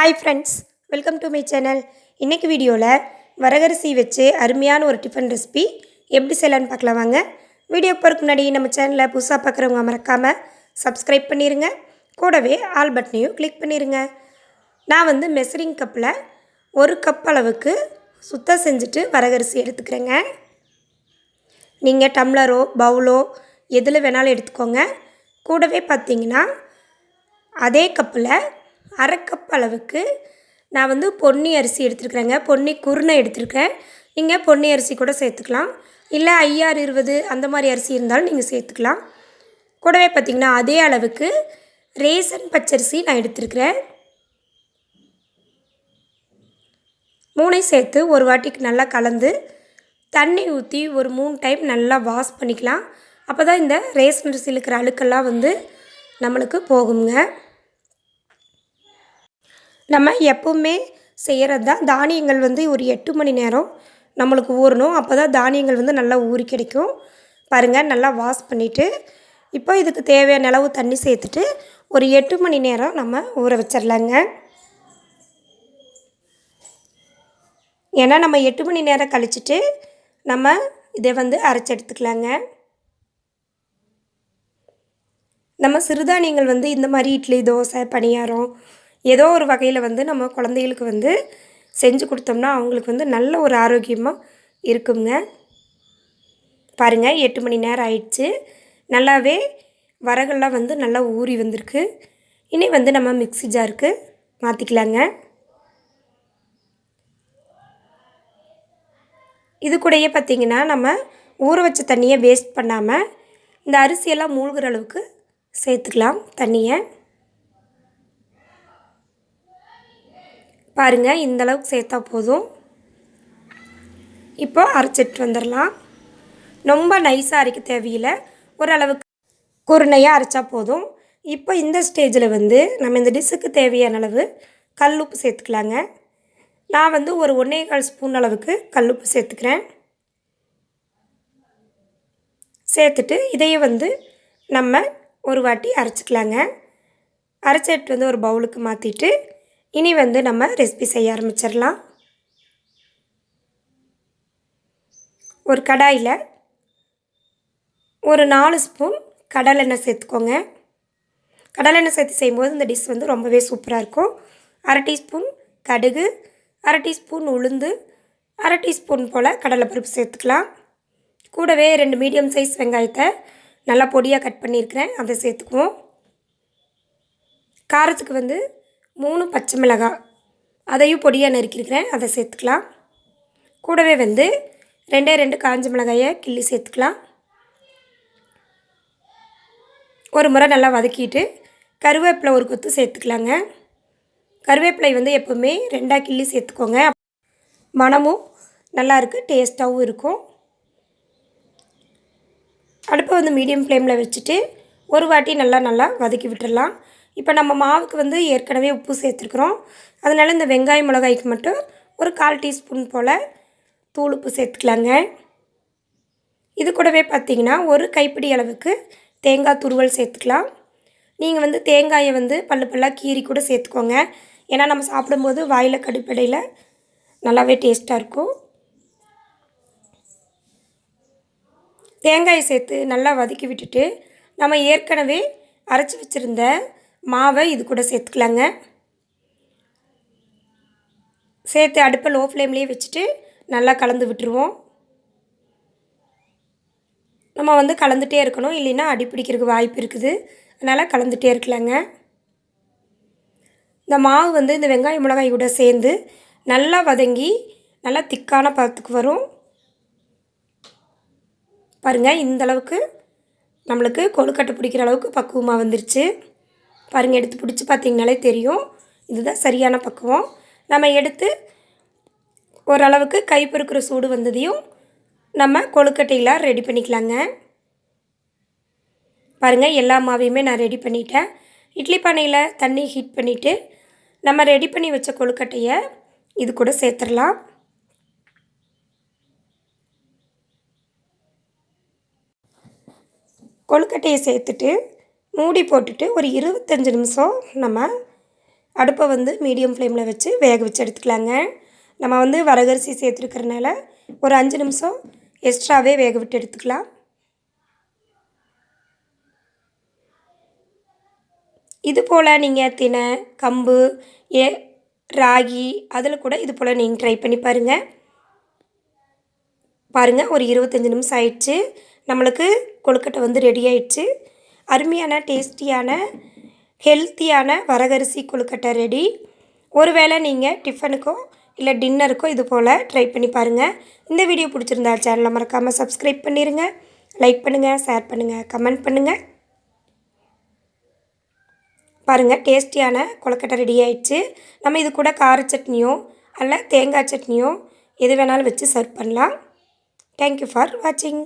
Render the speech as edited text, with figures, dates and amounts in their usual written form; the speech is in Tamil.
Hi friends, welcome to my channel. இன்றைக்கி வீடியோவில் வரகரிசி வச்சு அருமையான ஒரு டிஃபன் ரெசிபி எப்படி செய்யலான்னு பார்க்கலாம் வாங்க. வீடியோ போகிறதுக்கு முன்னாடி நம்ம சேனலில் புதுசாக பார்க்குறவங்க மறக்காமல் சப்ஸ்கிரைப் பண்ணிடுங்க. கூடவே ஆல் பட்டனையும் கிளிக் பண்ணிடுங்க. நான் மெஷரிங் கப்பில் 1 கப் அளவுக்கு சுத்தம் செஞ்சுட்டு வரகரிசி எடுத்துக்கிறேங்க. நீங்கள் டம்ளரோ பவுலோ எதில் வேணாலும் எடுத்துக்கோங்க. கூடவே பார்த்திங்கன்னா அதே கப்பில் 1/2 கப் அளவுக்கு நான் பொன்னி அரிசி எடுத்துருக்குறேங்க. பொன்னி குருணை எடுத்துருக்கேன். நீங்கள் பொன்னி அரிசி கூட சேர்த்துக்கலாம். இல்லை IR 20 அந்த மாதிரி அரிசி இருந்தாலும் நீங்கள் சேர்த்துக்கலாம். கூடவே பார்த்திங்கன்னா அதே அளவுக்கு ரேசன் பச்சரிசி நான் எடுத்துருக்கிறேன். 3 சேர்த்து ஒரு வாட்டிக்கு நல்லா கலந்து தண்ணி ஊற்றி ஒரு 3 டைம் நல்லா வாஷ் பண்ணிக்கலாம். அப்போ தான் இந்த ரேசன் அரிசியில் இருக்கிற அழுக்கெல்லாம் நம்மளுக்கு போகுங்க. நம்ம எப்போவுமே செய்கிறது தான் தானியங்கள் ஒரு 8 மணி நேரம் நம்மளுக்கு ஊறணும். அப்போ தான் தானியங்கள் நல்லா ஊறி கிடைக்கும். பாருங்கள், நல்லா வாஷ் பண்ணிவிட்டு இப்போ இதுக்கு தேவையான அளவு தண்ணி சேர்த்துட்டு ஒரு 8 மணி நேரம் நம்ம ஊற வச்சிடலாங்க. ஏன்னா நம்ம 8 மணி நேரம் கழிச்சிட்டு நம்ம இதை அரைச்சி எடுத்துக்கலாங்க. நம்ம சிறுதானியங்கள் இந்த மாதிரி இட்லி, தோசை, பணியாரம் ஏதோ ஒரு வகையில் நம்ம குழந்தைகளுக்கு செஞ்சு கொடுத்தோம்னா அவங்களுக்கு நல்ல ஒரு ஆரோக்கியமாக இருக்குங்க. பாருங்கள், 8 மணி நேரம் ஆயிடுச்சு. நல்லாவே வரகெல்லாம் நல்லா ஊறி வந்திருக்கு. இனி நம்ம மிக்ஸி ஜாருக்கு மாற்றிக்கலாங்க. இது கூடயே பார்த்திங்கன்னா நம்ம ஊற வச்ச தண்ணியை வேஸ்ட் பண்ணாமல் இந்த அரிசியெல்லாம் மூழ்கிற அளவுக்கு சேர்த்துக்கலாம் தண்ணியை. பாருங்கள், இந்தளவுக்கு சேர்த்தா போதும். இப்போ அரைச்சிட்டு வந்துடலாம். ரொம்ப நைஸாக அரைக்க தேவையில்லை, ஓரளவுக்கு குருணையாக அரைச்சா போதும். இப்போ இந்த ஸ்டேஜில் நம்ம இந்த டிஷ்ஷுக்கு தேவையான அளவு கல்லுப்பு சேர்த்துக்கலாங்க. நான் ஒரு 1.25 ஸ்பூன் அளவுக்கு கல்லுப்பு சேர்த்துக்கிறேன். சேர்த்துட்டு இதையும் நம்ம ஒரு வாட்டி அரைச்சிக்கலாங்க. அரைச்சிட்டு ஒரு பவுலுக்கு மாற்றிட்டு இனி நம்ம ரெசிபி செய்ய ஆரம்பிச்சிடலாம். ஒரு கடாயில் ஒரு 4 ஸ்பூன் கடலெண்ணெய் சேர்த்துக்கோங்க. கடலெண்ணெய் சேர்த்து செய்யும்போது இந்த டிஷ் ரொம்பவே சூப்பராக இருக்கும். 1/2 டீஸ்பூன் கடுகு, 1/2 டீஸ்பூன் உளுந்து, 1/2 டீஸ்பூன் போல் கடலைப்பருப்பு சேர்த்துக்கலாம். கூடவே 2 மீடியம் சைஸ் வெங்காயத்தை நல்லா பொடியாக கட் பண்ணியிருக்கிறேன், அதை சேர்த்துக்குவோம். காரத்துக்கு 3 பச்சை மிளகாய் அதையும் பொடியாக நறுக்கியிருக்கிறேன், அதை சேர்த்துக்கலாம். கூடவே 2 காஞ்ச மிளகாயை கிள்ளி சேர்த்துக்கலாம். ஒரு முறை நல்லா வதக்கிட்டு கருவேப்பிலை ஒரு கொத்து சேர்த்துக்கலாங்க. கருவேப்பிலை எப்போவுமே 2ஆக கிள்ளி சேர்த்துக்கோங்க. மணமும் நல்லா இருக்குது, டேஸ்ட்டாகவும் இருக்கும். அடுப்பை மீடியம் ஃப்ளேமில் வச்சுட்டு ஒரு வாட்டி நல்லா வதக்கி விட்டுடலாம். இப்போ நம்ம மாவுக்கு ஏற்கனவே உப்பு சேர்த்துருக்குறோம். அதனால் இந்த வெங்காயம் மிளகாய்க்கு மட்டும் ஒரு 1/4 டீஸ்பூன் போல் தூள் உப்பு சேர்த்துக்கலாங்க. இது கூடவே பார்த்திங்கன்னா ஒரு கைப்பிடி அளவுக்கு தேங்காய் துருவல் சேர்த்துக்கலாம். நீங்கள் தேங்காயை பல்லு பல்லாக கீறி கூட சேர்த்துக்கோங்க. ஏன்னா நம்ம சாப்பிடும்போது வாயில் கடுப்படையில் நல்லாவே டேஸ்ட்டாக இருக்கும். தேங்காயை சேர்த்து நல்லா வதக்கி விட்டுட்டு நம்ம ஏற்கனவே அரைச்சி வச்சுருந்த மாவை இது கூட சேர்த்துக்கலாங்க. சேர்த்து அடுப்பை லோ ஃப்ளேம்லேயே வச்சுட்டு நல்லா கலந்து விட்டுருவோம். நம்ம கலந்துகிட்டே இருக்கணும், இல்லைன்னா அடி பிடிக்கிறதுக்கு வாய்ப்பு இருக்குது. அதனால் கலந்துகிட்டே இருக்கலாங்க. இந்த மாவு இந்த வெங்காயம் மிளகாய் கூட சேர்ந்து நல்லா வதங்கி நல்லா திக்கான பதத்துக்கு வரும். பாருங்கள், இந்தளவுக்கு நம்மளுக்கு கொழுக்கட்டை பிடிக்கிற அளவுக்கு பக்குவமாக வந்துருச்சு. பாருங்கள், எடுத்து பிடிச்சி பார்த்திங்கனாலே தெரியும், இதுதான் சரியான பக்குவம். நம்ம எடுத்து ஓரளவுக்கு கை பொறுக்கிற சூடு வந்ததையும் நம்ம கொழுக்கட்டையில் ரெடி பண்ணிக்கலாங்க. பாருங்கள், எல்லா மாவையுமே நான் ரெடி பண்ணிட்டேன். இட்லி பானையில் தண்ணி ஹீட் பண்ணிவிட்டு நம்ம ரெடி பண்ணி வச்ச கொழுக்கட்டையை இது கூட சேர்த்துடலாம். கொழுக்கட்டையை சேர்த்துட்டு மூடி போட்டுட்டு ஒரு 25 நிமிஷம் நம்ம அடுப்பை வந்து மீடியம் ஃப்ளேமில் வச்சு வேக வச்சு எடுத்துக்கலாங்க. நம்ம வந்து வரகரிசி சேர்த்துருக்கறனால ஒரு 5 நிமிஷம் எக்ஸ்ட்ராவே வேக விட்டு எடுத்துக்கலாம். இது போல் நீங்கள் தினை, கம்பு, ராகி அதில் கூட இது போல் நீங்கள் ட்ரை பண்ணி பாருங்கள். ஒரு 25 நிமிஷம் ஆயிடுச்சு. நம்மளுக்கு கொழுக்கட்டை வந்து ரெடி ஆயிடுச்சு. அருமையான டேஸ்டியான ஹெல்த்தியான வரகரிசி கொழுக்கட்டை ரெடி. ஒருவேளை நீங்கள் டிஃபனுக்கோ இல்லை டின்னருக்கோ இது போல் ட்ரை பண்ணி பாருங்கள். இந்த வீடியோ பிடிச்சிருந்தா சேனலை மறக்காமல் சப்ஸ்கிரைப் பண்ணிடுங்க. லைக் பண்ணுங்கள், ஷேர் பண்ணுங்கள், கமெண்ட் பண்ணுங்கள். டேஸ்டியான கொழுக்கட்டை ரெடி ஆயிடுச்சு. நம்ம இது கூட கார சட்னியோ அல்ல தேங்காய் சட்னியோ எது வேணாலும் வச்சு சர்வ் பண்ணலாம். தேங்க்யூ ஃபார் வாட்சிங்.